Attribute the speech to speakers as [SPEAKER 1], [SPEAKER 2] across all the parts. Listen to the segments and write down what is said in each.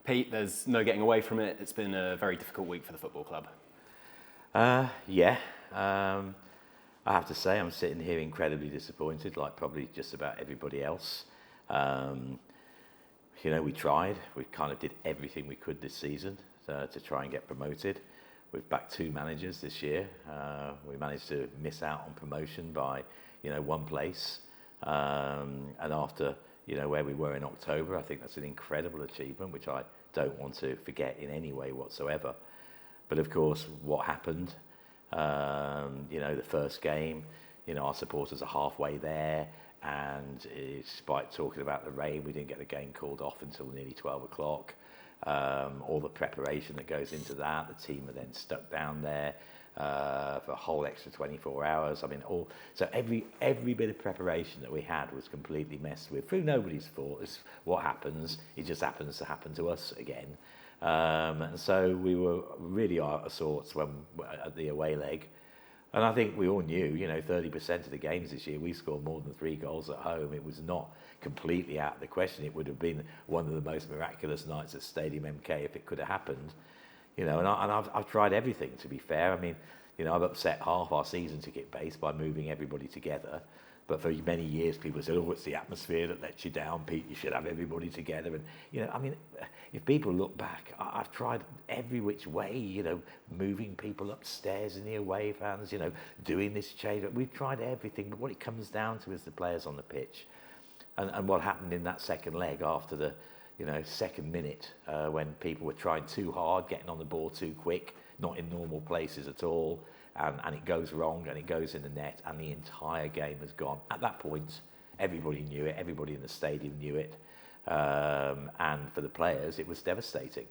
[SPEAKER 1] Pete, there's no getting away from it. It's been a very difficult week for the football club.
[SPEAKER 2] Yeah. I have to say I'm sitting here incredibly disappointed, like probably just about everybody else. We tried. We kind of did everything we could this season to try and get promoted. We've backed 2 managers this year. We managed to miss out on promotion by, 1 place. And after, where we were in October, I think that's an incredible achievement, which I don't want to forget in any way whatsoever. But of course, what happened, the first game, our supporters are halfway there, and despite talking about the rain, we didn't get the game called off until nearly 12 o'clock. All the preparation that goes into that, the team are then stuck down there for a whole extra 24 hours. So every bit of preparation that we had was completely messed with through nobody's fault. It's what happens. It just happens to happen to us again. And so we were really out of sorts at the away leg. And I think we all knew, 30% of the games this year, we scored more than 3 goals at home. It was not completely out of the question. It would have been one of the most miraculous nights at Stadium MK if it could have happened. And I've tried everything, to be fair. I've upset half our season ticket base by moving everybody together. But for many years, people said, it's the atmosphere that lets you down, Pete. You should have everybody together. And, if people look back, I've tried every which way, moving people upstairs in the away fans, doing this change. We've tried everything. But what it comes down to is the players on the pitch. And what happened in that second leg after the, second minute, when people were trying too hard, getting on the ball too quick, not in normal places at all. And it goes wrong and it goes in the net and the entire game has gone. At that point, everybody knew it. Everybody in the stadium knew it. And for the players, it was devastating.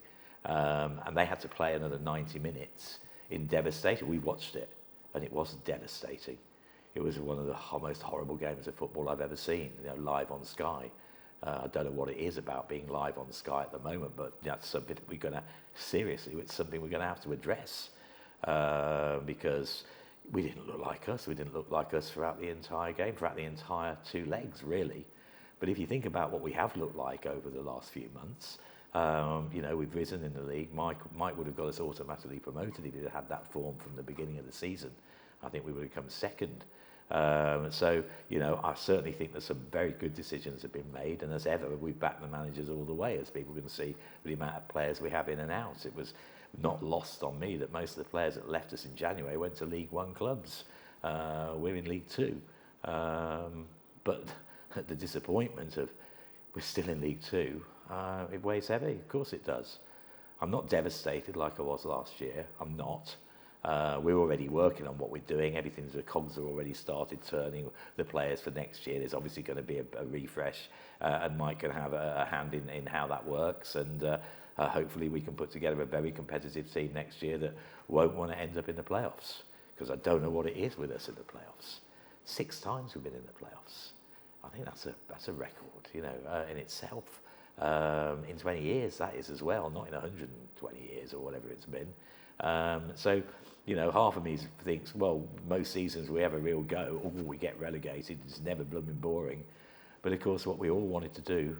[SPEAKER 2] And they had to play another 90 minutes in devastation. We watched it and it was devastating. It was one of the most horrible games of football I've ever seen, live on Sky. I don't know what it is about being live on Sky at the moment, but that's something that it's something we're going to have to address. Because we didn't look like us. We didn't look like us throughout the entire game, throughout the entire 2 legs, really. But if you think about what we have looked like over the last few months, we've risen in the league. Mike would have got us automatically promoted if he had that form from the beginning of the season. I think we would have come second. I certainly think that some very good decisions have been made. And as ever, we've backed the managers all the way, as people can see with the amount of players we have in and out. It was not lost on me that most of the players that left us in January went to League One clubs. We're in League Two. But the disappointment of we're still in League Two, it weighs heavy. Of course it does. I'm not devastated like I was last year. I'm not. We're already working on what we're doing. The cogs have already started turning. The players for next year, there's obviously going to be a refresh, and Mike can have a hand in how that works. And hopefully we can put together a very competitive team next year that won't want to end up in the playoffs, because I don't know what it is with us in the playoffs. 6 times we've been in the playoffs. I think that's a record, in itself. In 20 years, that is as well, not in 120 years or whatever it's been. So, half of me thinks, well, most seasons we have a real go, we get relegated, it's never blooming boring. But of course, what we all wanted to do,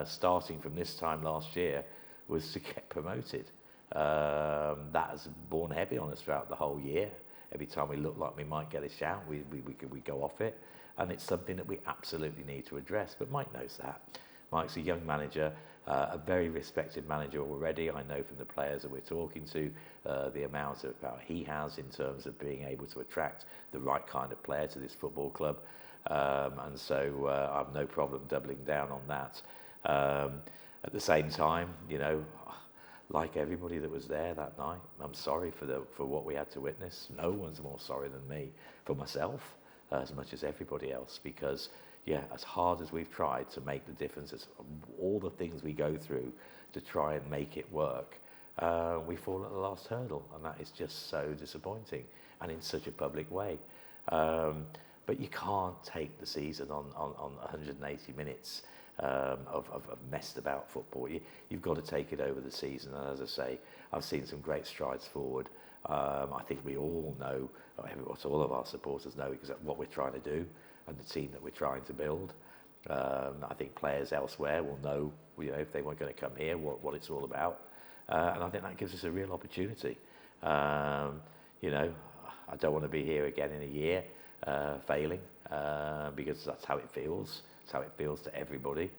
[SPEAKER 2] starting from this time last year, was to get promoted. That has borne heavy on us throughout the whole year. Every time we look like we might get a shout, we go off it. And it's something that we absolutely need to address. But Mike knows that. Mike's a young manager, a very respected manager already. I know from the players that we're talking to, the amount of power he has in terms of being able to attract the right kind of player to this football club. And so I have no problem doubling down on that. At the same time, like everybody that was there that night, I'm sorry for what we had to witness. No one's more sorry than me for myself, as much as everybody else, because as hard as we've tried to make the difference, as all the things we go through to try and make it work, we fall at the last hurdle, and that is just so disappointing, and in such a public way. But you can't take the season on 180 minutes of messed about football. You've got to take it over the season, and as I say, I've seen some great strides forward. I think we all know, all of our supporters know exactly what we're trying to do and the team that we're trying to build. I think players elsewhere will know, if they weren't going to come here, what it's all about. And I think that gives us a real opportunity. I don't want to be here again in a year failing because that's how it feels. It's how it feels to everybody.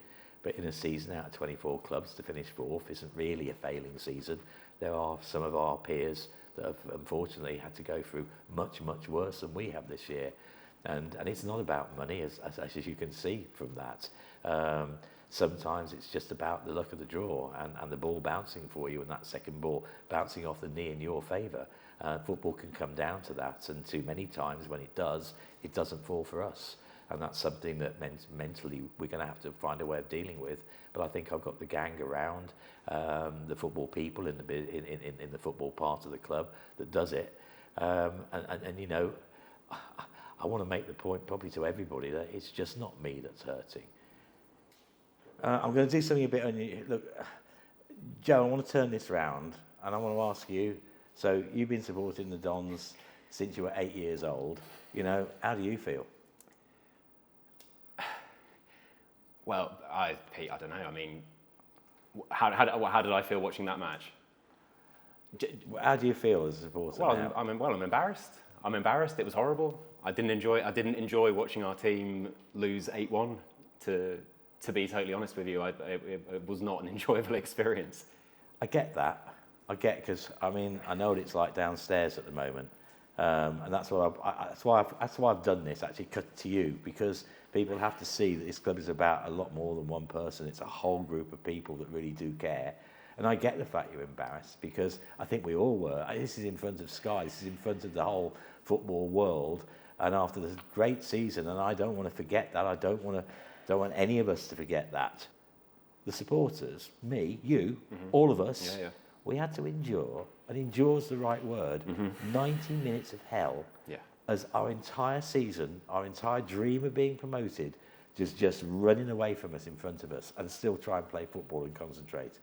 [SPEAKER 2] But in a season out of 24 clubs, to finish fourth isn't really a failing season. There are some of our peers that have unfortunately had to go through much, much worse than we have this year. And it's not about money, as you can see from that. Sometimes it's just about the luck of the draw and the ball bouncing for you, and that second ball bouncing off the knee in your favour. Football can come down to that, and too many times when it does, it doesn't fall for us. And that's something that mentally we're going to have to find a way of dealing with. But I think I've got the gang around, the football people in the football part of the club that does it. I want to make the point probably to everybody that it's just not me that's hurting. I'm going to do something a bit on you. Look, Joe, I want to turn this round and I want to ask you, so you've been supporting the Dons since you were 8 years old. How do you feel?
[SPEAKER 1] Well, Pete, I don't know. I mean, how did I feel watching that match?
[SPEAKER 2] How do you feel as a supporter?
[SPEAKER 1] Well,
[SPEAKER 2] now?
[SPEAKER 1] I'm embarrassed. I'm embarrassed. It was horrible. I didn't enjoy watching our team lose 8-1. To be totally honest with you, it was not an enjoyable experience.
[SPEAKER 2] I get that. Because I know what it's like downstairs at the moment, and that's why I've done this. Actually, cut to you because people have to see that this club is about a lot more than one person. It's a whole group of people that really do care. And I get the fact you're embarrassed because I think we all were. This is in front of Sky. This is in front of the whole football world. And after this great season, and I don't want to forget that. I don't want any of us to forget that. The supporters, me, you, all of us, we had to endure, and endure's the right word, 90 minutes of hell as our entire season, our entire dream of being promoted, just running away from us in front of us and still try and play football and concentrate.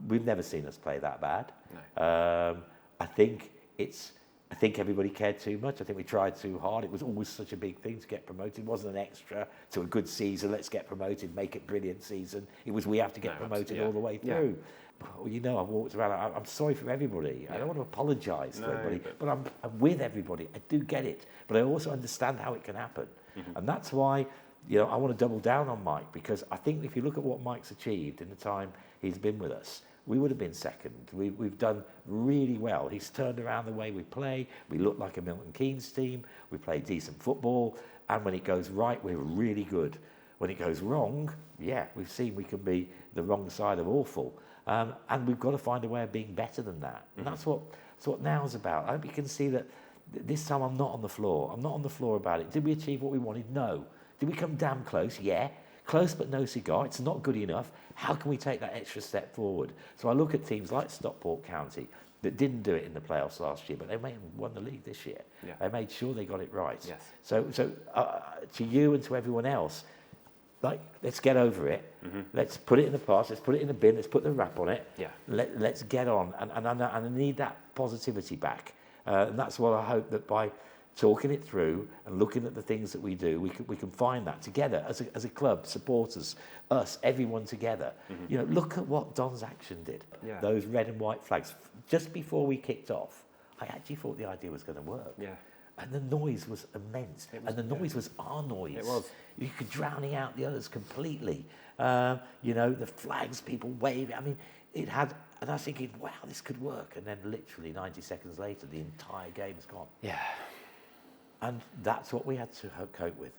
[SPEAKER 2] We've never seen us play that bad. No. I think everybody cared too much. I think we tried too hard. It was always such a big thing to get promoted. It wasn't an extra to a good season. Let's get promoted, make it brilliant season. It was we have to get promoted all the way through. Well, I've walked around. I'm sorry for everybody. I don't want to apologise to everybody, but I'm with everybody. I do get it, but I also understand how it can happen, and that's why I want to double down on Mike, because I think if you look at what Mike's achieved in the time he's been with us, we would have been second. We've done really well. He's turned around the way we play. We look like a Milton Keynes team. We play decent football. And when it goes right, we're really good. When it goes wrong, we've seen we can be the wrong side of awful. And we've got to find a way of being better than that. And that's what now's about. I hope you can see that this time I'm not on the floor. I'm not on the floor about it. Did we achieve what we wanted? No. Did we come damn close? Yeah. Close but no cigar. It's not good enough. How can we take that extra step forward? So I look at teams like Stockport County that didn't do it in the playoffs last year, but they won the league this year. They made sure they got it right. Yes. So to you and to everyone else, let's get over it. Let's put it in the past. Let's put it in the bin. Let's put the wrap on it. Let's get on. And I need that positivity back. And that's what I hope that by talking it through and looking at the things that we do, we can find that together as a club, supporters, us, everyone together. Look at what Don's Action did. Those red and white flags. Just before we kicked off, I actually thought the idea was going to work. And the noise was immense. And the noise was our noise. It was. You could drowning out the others completely. The flags, people waving. It had, and I was thinking, wow, this could work. And then literally 90 seconds later, the entire game's gone. And that's what we had to cope with.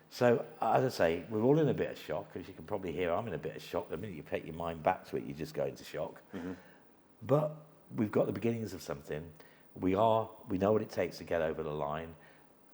[SPEAKER 2] So, as I say, we're all in a bit of shock. As you can probably hear, I'm in a bit of shock. The minute you take your mind back to it, you just go into shock. But we've got the beginnings of something. We know what it takes to get over the line.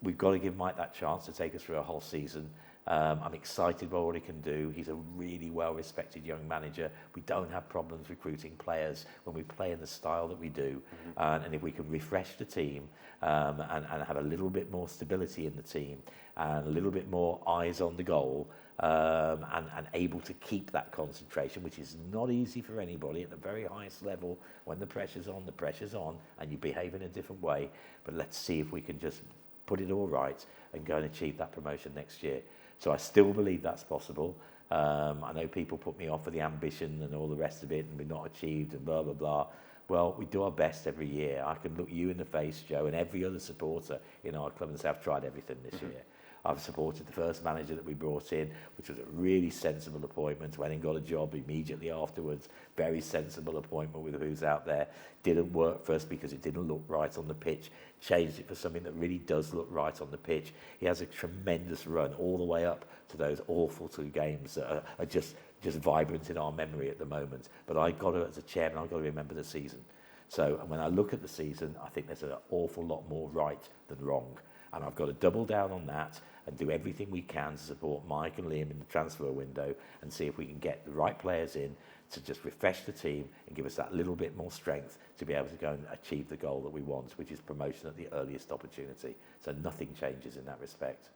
[SPEAKER 2] We've got to give Mike that chance to take us through a whole season. I'm excited by what he can do. He's a really well-respected young manager. We don't have problems recruiting players when we play in the style that we do. And if we can refresh the team and have a little bit more stability in the team and a little bit more eyes on the goal and able to keep that concentration, which is not easy for anybody at the very highest level. When the pressure's on, and you behave in a different way. But let's see if we can just put it all right and go and achieve that promotion next year. So I still believe that's possible. I know people put me off for the ambition and all the rest of it, and we're not achieved and blah, blah, blah. Well, we do our best every year. I can look you in the face, Joe, and every other supporter in our club and say, I've tried everything this year. I've supported the first manager that we brought in, which was a really sensible appointment. Went and got a job immediately afterwards. Very sensible appointment with who's out there. Didn't work for us because it didn't look right on the pitch. Changed it for something that really does look right on the pitch. He has a tremendous run all the way up to those awful 2 games that are just vibrant in our memory at the moment. But I got to, as a chairman, I've got to remember the season. So when I look at the season, I think there's an awful lot more right than wrong. And I've got to double down on that and do everything we can to support Mike and Liam in the transfer window and see if we can get the right players in to just refresh the team and give us that little bit more strength to be able to go and achieve the goal that we want, which is promotion at the earliest opportunity. So nothing changes in that respect.